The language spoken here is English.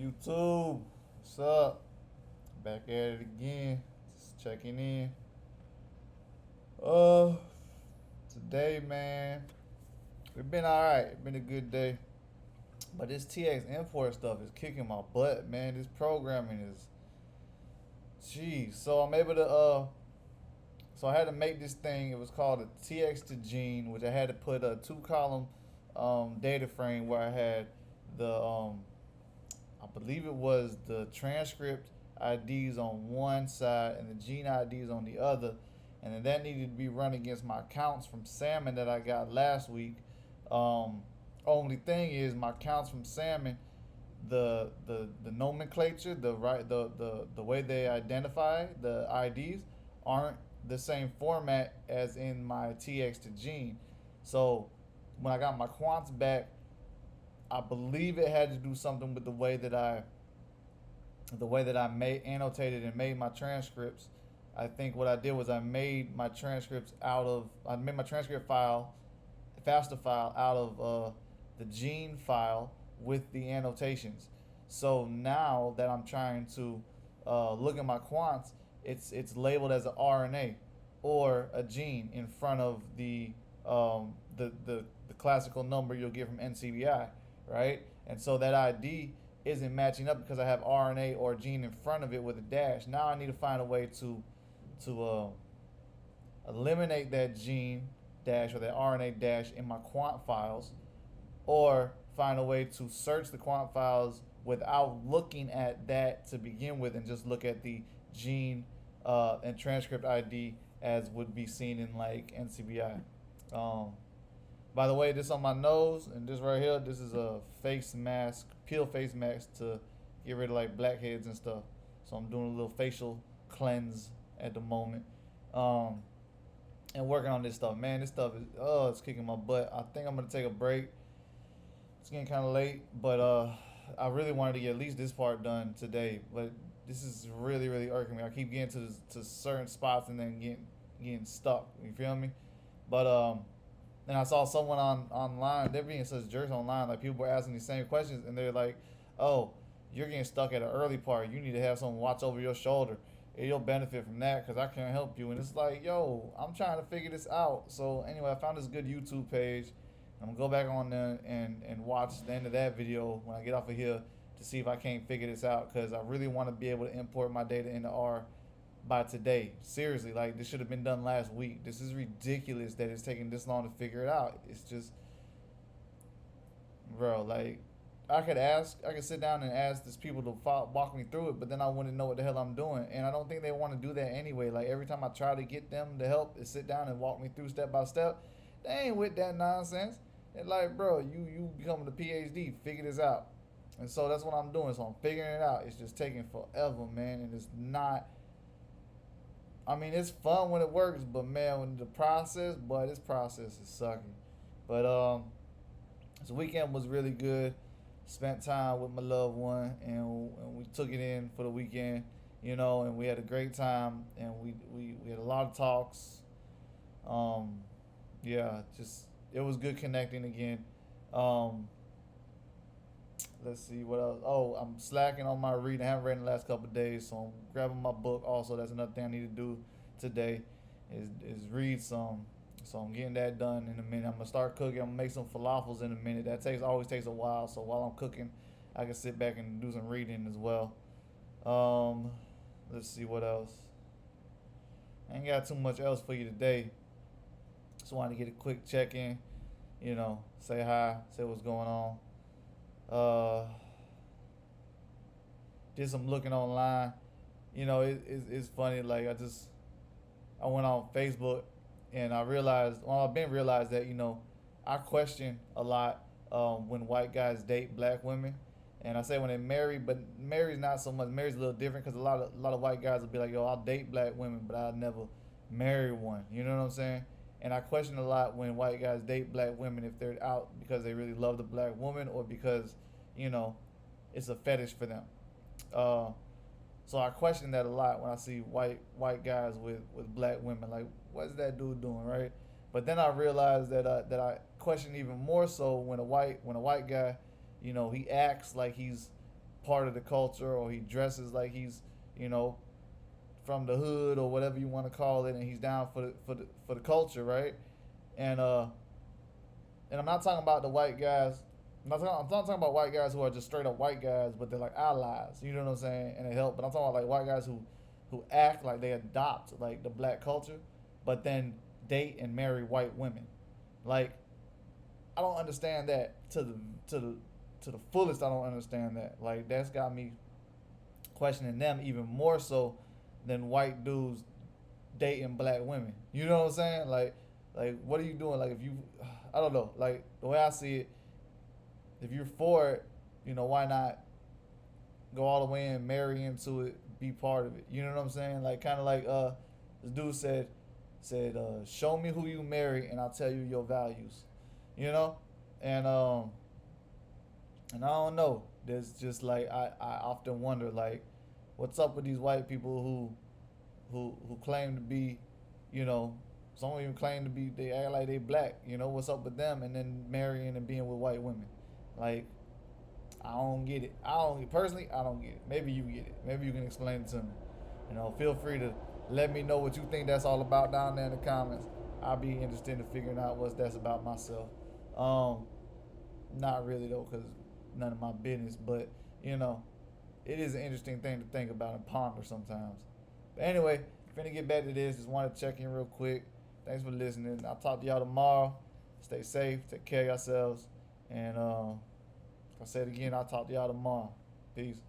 YouTube, what's up? Back at it again. Just checking in. Uh, Today, man, it's been alright. It's been a good day. But this TX import stuff is kicking my butt, man. This programming is, jeez. So I'm able to, so I had to make this thing. It was called a TX to Gene, which I had to put a two-column data frame where I had the I believe it was the transcript IDs on one side and the gene IDs on the other. And then that needed to be run against my counts from salmon that I got last week. Only thing is my counts from salmon, the nomenclature, the way they identify the IDs aren't the same format as in my TX to gene. So when I got my quants back, I believe it had to do something with the way that I made annotated and made my transcripts. I think what I did was I made my transcript file, FASTA file out of the gene file with the annotations. So now that I'm trying to look at my quants, it's labeled as an RNA or a gene in front of the classical number you'll get from NCBI, right? And so that ID isn't matching up because I have RNA or gene in front of it with a dash. Now I need to find a way to eliminate that gene dash or that RNA dash in my quant files, or find a way to search the quant files without looking at that to begin with and just look at the gene and transcript ID as would be seen in like NCBI. Um, by the way, this on my nose and this right here, this is a face mask, peel face mask to get rid of like blackheads and stuff. So I'm doing a little facial cleanse at the moment. Um, and working on this stuff. Man, this stuff is it's kicking my butt. I think I'm gonna take a break. It's getting kind of late, but I really wanted to get at least this part done today. But this is really really irking me. I keep getting to certain spots and then getting stuck. You feel me? But and I saw someone online. They're being such jerks online. Like people were asking the same questions, and they're like, "Oh, you're getting stuck at an early part. You need to have someone watch over your shoulder. And you'll benefit from that because I can't help you." And it's like, yo, I'm trying to figure this out. So anyway, I found this good YouTube page. I'm gonna go back on there and watch the end of that video when I get off of here to see if I can't figure this out because I really want to be able to import my data into R by today. Seriously, like this should have been done last week. This is ridiculous that it's taking this long to figure it out. It's just, bro, like I could sit down and ask these people to walk me through it, but then I wouldn't know what the hell I'm doing, and I don't think they want to do that anyway. Like every time I try to get them to help, is sit down and walk me through step by step. They ain't with that nonsense. They're like, bro, you becoming a PhD, figure this out, and so that's what I'm doing. So I'm figuring it out. It's just taking forever, man, and it's not. I mean, it's fun when it works, but man, when the process, boy, this process is sucking. But this weekend was really good. Spent time with my loved one, and we took it in for the weekend, and we had a great time, and we had a lot of talks. Um, yeah, just it was good connecting again. Um, let's see what else. Oh, I'm slacking on my reading. I haven't read in the last couple of days, so I'm grabbing my book. Also, that's another thing I need to do today, is read some. So I'm getting that done in a minute. I'm gonna start cooking. I'm gonna make some falafels in a minute. That takes always takes a while. So while I'm cooking, I can sit back and do some reading as well. Um, let's see what else. I ain't got too much else for you today. Just wanted to get a quick check in. Say hi, say what's going on. Uh, did some looking online. It's funny. Like I went on Facebook and I realized, well, I've been realized that I question a lot when white guys date black women, and I say when they marry, but marry's not so much. Marry's a little different because a lot of white guys will be like, yo, I'll date black women, but I'll never marry one. You know what I'm saying? And I question a lot when white guys date black women if they're out because they really love the black woman or because you know it's a fetish for them. Uh, so I question that a lot when I see white guys with black women. Like, what's that dude doing, right? But then I realized that I question even more so when a white guy, he acts like he's part of the culture, or he dresses like he's, you know, from the hood or whatever you want to call it, and he's down for the culture, right? And I'm not talking about the white guys. I'm not talking about white guys who are just straight up white guys, but they're like allies. You know what I'm saying? And they help. But I'm talking about like white guys who act like they adopt like the black culture, but then date and marry white women. Like I don't understand that to the fullest. I don't understand that. Like that's got me questioning them even more so than white dudes dating black women. You know what I'm saying? Like what are you doing? Like if you, I don't know. Like the way I see it, if you're for it, you know why not go all the way in, marry into it, be part of it. You know what I'm saying? Like kind of like this dude said show me who you marry and I'll tell you your values. You know, and and I don't know. There's just like I often wonder like what's up with these white people who claim to be, you know, some even claim to be they act like they black. You know what's up with them and then marrying and being with white women, like. I don't get it. I don't personally. I don't get it. Maybe you get it. Maybe you can explain it to me. You know, feel free to let me know what you think that's all about down there in the comments. I'll be interested in figuring out what that's about myself. Not really though, cause none of my business. But you know, it is an interesting thing to think about and ponder sometimes. But anyway, finna get back to this. Just want to check in real quick. Thanks for listening. I'll talk to y'all tomorrow. Stay safe. Take care of yourselves. And I said again, I'll talk to y'all tomorrow. Peace.